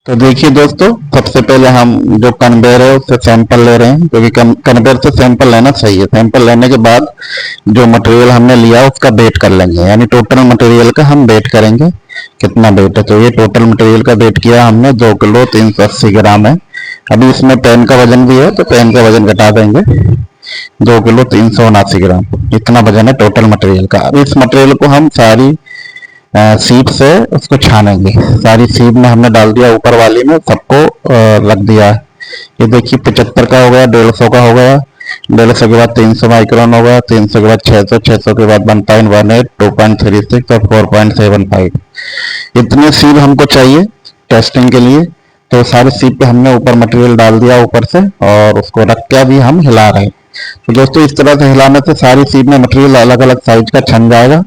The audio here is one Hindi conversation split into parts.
तो देखिए दोस्तों, सबसे पहले हम जो कन्वेयर है उससे सैंपल ले रहे हैं, क्योंकि कन्वेयर से सैंपल लेना सही है। सैंपल लेने के बाद जो मटेरियल हमने लिया उसका वेट कर लेंगे, यानी टोटल मटेरियल का हम वेट करेंगे कितना वेट है। तो ये टोटल मटेरियल का वेट किया हमने 2 किलो 380 ग्राम है। अभी इसमें पेन का वजन भी है तो पेन का वजन घटा देंगे। 2 किलो 379 ग्राम इतना वजन है टोटल मटेरियल का। अब इस मटेरियल को हम सारी सीप से उसको छानेंगे। सारी सीप में हमने डाल दिया, ऊपर वाली में सबको रख दिया। ये देखिए 75 का हो गया, 150 का हो गया, 150 के बाद 300 माइक्रोन हो गया, 300 के बाद 600, 600 के बाद 1.18, 2.36 और 4.75। इतने सीप हमको चाहिए टेस्टिंग के लिए। तो सारे सीप पे हमने ऊपर मटेरियल डाल दिया ऊपर से, और उसको रख के अभी हम हिला रहे हैं। तो दोस्तों, इस तरह से हिलाने से सारी सीप में मटेरियल अलग अलग साइज का छन जाएगा,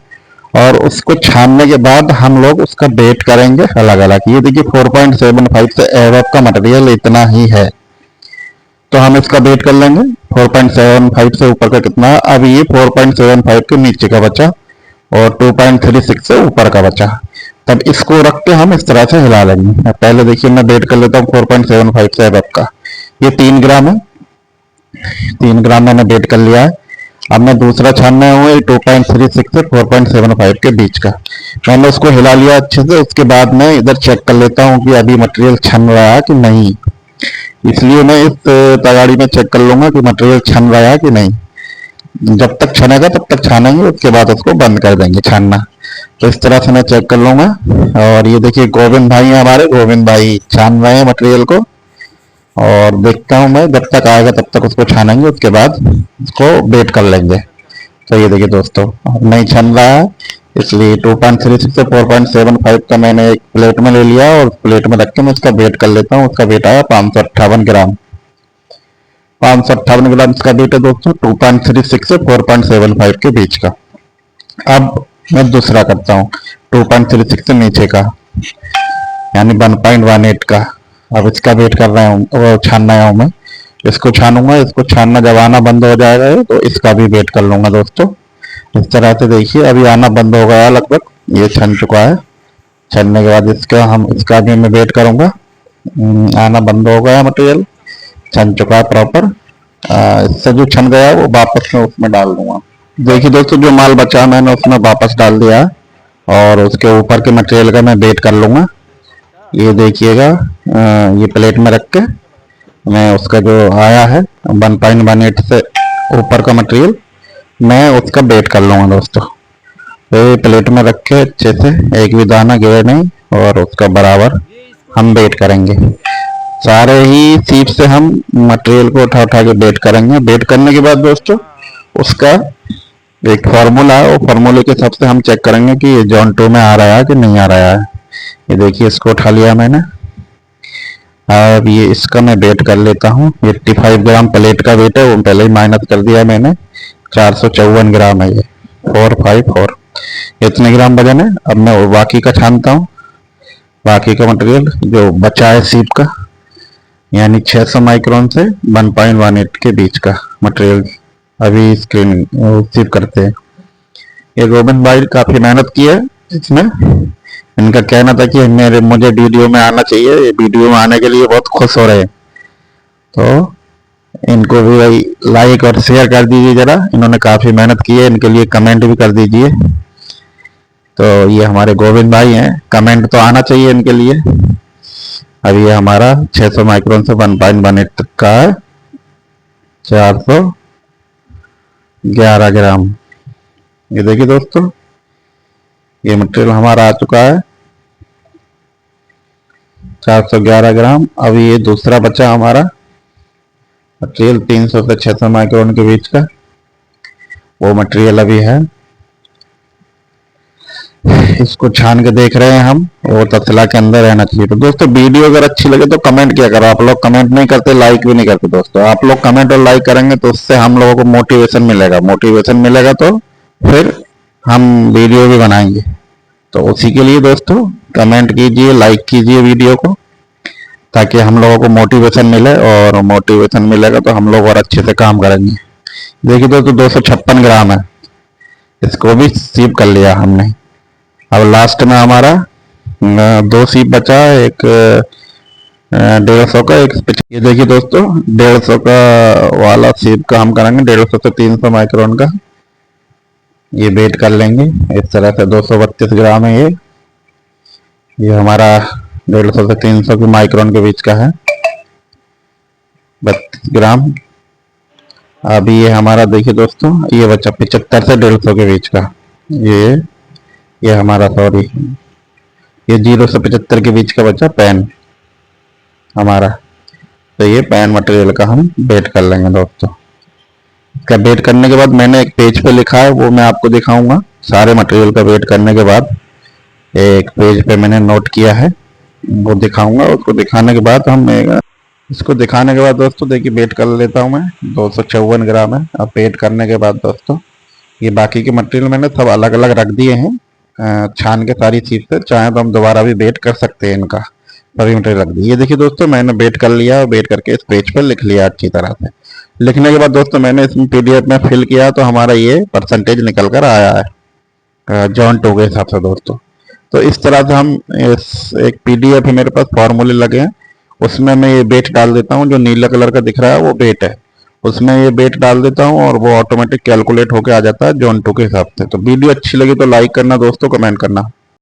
और उसको छानने के बाद हम लोग उसका वेट करेंगे अलग अलग। ये देखिए 4.75 से एवब का मटेरियल इतना ही है, तो हम इसका वेट कर लेंगे 4.75 से ऊपर का कितना है। अब ये 4.75 के नीचे का बचा और 2.36 से ऊपर का बचा। तब इसको रख के हम इस तरह से हिला लेंगे। पहले देखिए मैं वेट कर लेता हूँ 4.75 से एवब का। ये 3 ग्राम है, 3 ग्राम मैंने वेट कर लिया है। अब मैं दूसरा छानना हुआ 2.36 से 4.75 के बीच का। मैंने उसको हिला लिया अच्छे से। उसके बाद मैं इधर चेक कर लेता हूँ कि अभी मटेरियल छन रहा है कि नहीं। इसलिए मैं इस तगाड़ी में चेक कर लूंगा कि मटेरियल छन रहा है कि नहीं। जब तक छनेगा तब तक छानेंगे, उसके बाद उसको बंद कर देंगे छानना। तो इस तरह से मैं चेक कर लूंगा। और ये देखिए गोविंद भाई हैं हमारे, गोविंद भाई छान रहे हैं मटेरियल को, और देखता हूँ मैं जब तक आएगा तब तक उसको छानेंगे, उसके बाद उसको वेट कर लेंगे। तो ये देखिए दोस्तों, अब नहीं छन रहा है, इसलिए 2.36 से 4.75 का मैंने एक प्लेट में ले लिया, और प्लेट में रख के मैं उसका वेट कर लेता हूँ। उसका वेट आया 558 ग्राम। 558 ग्राम इसका वेट है दोस्तों, 2.36 से 4.75 के बीच का। अब मैं दूसरा करता हूँ 2.36 से नीचे का, यानी 1.18 का। अब इसका वेट कर रहा हूँ, वो छानना है मैं। इसको छानूंगा, इसको छानना जब आना बंद हो जाएगा तो इसका भी वेट कर लूंगा दोस्तों। इस तरह से देखिए अभी आना बंद हो गया लगभग, ये छन चुका है। छनने के बाद इसका भी मैं वेट करूंगा। आना बंद हो गया, मटेरियल छन चुका है प्रॉपर। इससे जो छन गया वो वापस में उसमें डाल दूंगा। देखिए दोस्तों, जो माल बचा मैंने उसमें वापस डाल दिया, और उसके ऊपर के मटेरियल का मैं वेट कर लूंगा। ये देखिएगा, ये प्लेट में रख के मैं उसका जो आया है 1.18 से ऊपर का मटेरियल, मैं उसका वेट कर लूँगा दोस्तों। ये प्लेट में रख के अच्छे से, एक भी दाना गिरे नहीं, और उसका बराबर हम वेट करेंगे। सारे ही सीप से हम मटेरियल को उठा उठा के वेट करेंगे। वेट करने के बाद दोस्तों उसका एक फार्मूला है, वो फार्मूले के हिसाब से हम चेक करेंगे कि ये जॉन 2 में आ रहा है कि नहीं आ रहा है। ये देखिए, इसको उठा लिया मैंने। अब ये इसका मैं वेट कर लेता हूँ। 85 ग्राम प्लेट का वेट है, वो पहले ही माइनस कर दिया मैंने। 454 ग्राम है ये, 454 इतने ग्राम वजन है। अब मैं बाकी का छानता हूँ, बाकी का मटेरियल जो बचा है सीप का, यानी 600 माइक्रोन से 1.18 के बीच का मटेरियल अभी स्क्रीन सीप करते हैं। ये गोविंद भाई काफ़ी मेहनत की है इसमें। इनका कहना था कि मुझे वीडियो में आना चाहिए, ये वीडियो में आने के लिए बहुत खुश हो रहे हैं। तो इनको भी भाई लाइक और शेयर कर दीजिए ज़रा, इन्होंने काफ़ी मेहनत की है, इनके लिए कमेंट भी कर दीजिए। तो ये हमारे गोविंद भाई हैं, कमेंट तो आना चाहिए इनके लिए। अब ये हमारा 600 माइक्रोन से 1.18 तक का है, 411 ग्राम। ये देखिए दोस्तों, ये मटेरियल हमारा आ चुका है 411 ग्राम। अब ये दूसरा बचा हमारा मटेरियल 300 से 600 माइक्रोन के बीच का, वो मटेरियल अभी है। इसको छान के देख रहे हैं हम, और तसला के अंदर रहना चाहिए। तो दोस्तों, वीडियो अगर अच्छी लगे तो कमेंट किया करो। आप लोग कमेंट नहीं करते, लाइक भी नहीं करते दोस्तों। आप लोग कमेंट और लाइक करेंगे तो उससे हम लोगों को मोटिवेशन मिलेगा। मोटिवेशन मिलेगा तो फिर हम वीडियो भी बनाएंगे। तो उसी के लिए दोस्तों कमेंट कीजिए, लाइक कीजिए वीडियो को, ताकि हम लोगों को मोटिवेशन मिले, और मोटिवेशन मिलेगा तो हम लोग और अच्छे से काम करेंगे। देखिए दोस्तों, 256 ग्राम है, इसको भी सीप कर लिया हमने। अब लास्ट में हमारा 2 सीप बचा है, एक 150 का एक। ये देखिए दोस्तों, 150 का वाला सीप का हम करेंगे 150 से 300 माइक्रोन का। ये वेट कर लेंगे इस तरह से। 232 ग्राम है ये हमारा 150 से 300 की माइक्रोन के बीच का है, 32 ग्राम। अभी ये हमारा देखिए दोस्तों, ये बचा 75 से 150 के बीच का। ये हमारा, सॉरी, ये 0 से 75 के बीच का बचा पैन हमारा। तो ये पैन मटेरियल का हम वेट कर लेंगे दोस्तों। इसका वेट करने के बाद मैंने एक पेज पे लिखा है, वो मैं आपको दिखाऊंगा। सारे मटेरियल का वेट करने के बाद एक पेज पे मैंने नोट किया है, वो दिखाऊंगा। उसको दिखाने के बाद हम इसको दिखाने के बाद दोस्तों देखिए वेट कर लेता हूँ मैं। 254 ग्राम है। अब वेट करने के बाद दोस्तों ये बाकी के मटेरियल मैंने सब अलग अलग रख दिए हैं छान के सारी चीज से। चाहे तो हम दोबारा भी वेट कर सकते हैं इनका, सभी मटेरियल रख दिए। ये देखिए दोस्तों, मैंने वेट कर लिया, वेट करके इस पेज पर लिख लिया अच्छी तरह से। लिखने के बाद दोस्तों मैंने इसमें पीडीएफ में फिल किया, तो हमारा ये परसेंटेज निकल कर आया है जॉन 2 के हिसाब से दोस्तों। तो इस तरह से हम एक पीडीएफ है मेरे पास, फॉर्मूले लगे हैं, उसमें मैं ये वेट डाल देता हूँ। जो नीला कलर का दिख रहा है वो वेट है, उसमें ये वेट डाल देता हूँ और वो ऑटोमेटिक कैलकुलेट होके आ जाता है जॉन 2 के हिसाब से। तो वीडियो अच्छी लगी तो लाइक करना दोस्तों, कमेंट करना।